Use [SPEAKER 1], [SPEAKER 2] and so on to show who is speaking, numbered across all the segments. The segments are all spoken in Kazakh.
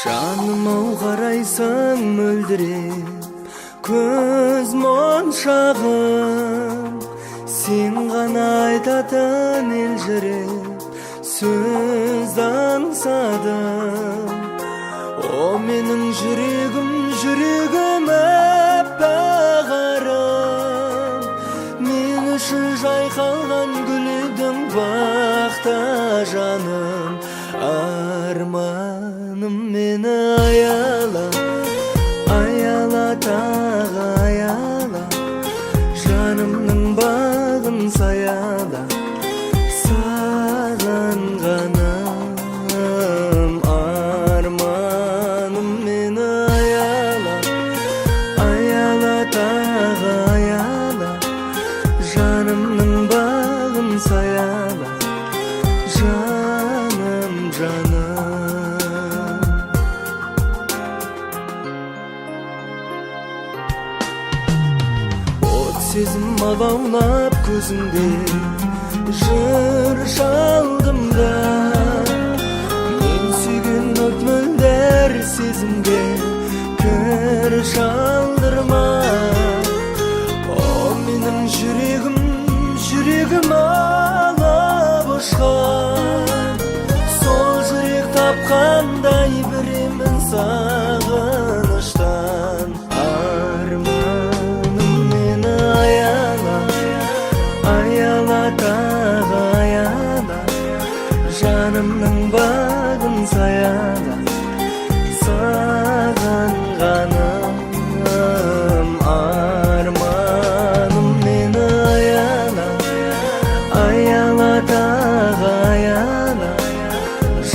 [SPEAKER 1] Жаным-ау қарайсың мөлдіреп, көз моншағым, сен ғана айтатын елжіреп, сөз аңсадым. О менің жүрегім, жүрегім әппақ арым, мен үшін жайқалған гүл едің бақта жаным. Арманым мені аяла, аяла тағы аяла, жанымның бағын саяла, сағынғаным. Арманым мені аяла, аяла тағы аяла, жанымның бағын саяла, жаным, жаным. От сезім алаулап көзіңде, жыр шалдымда, мен сүйген от мөлдір сезімге кір шалдырма. О менің жүрегім, жүрегім алып ұшқан, сол жүрек тапқандай біремін сағыныштан. Арманым мені аяла, аяла тағы аяла, жанымның бағын саяла, сағынғаным. Арманым мені аяла, аяла тағы аяла,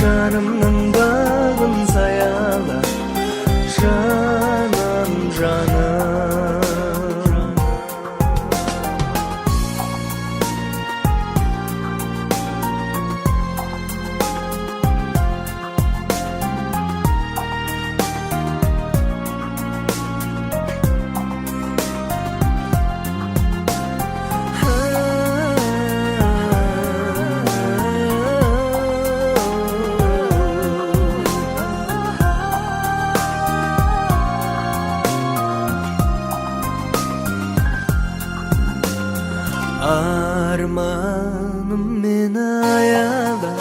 [SPEAKER 1] жанымның бағын саяла, жаным, жаным. Арманым мені аяла,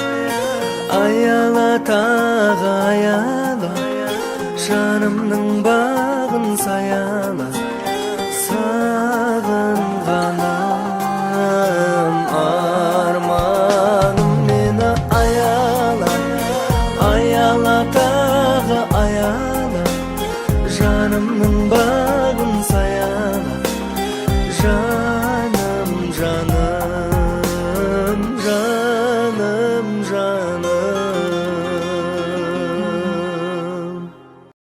[SPEAKER 1] аяла тағы аяла, жанымның бағын саяла.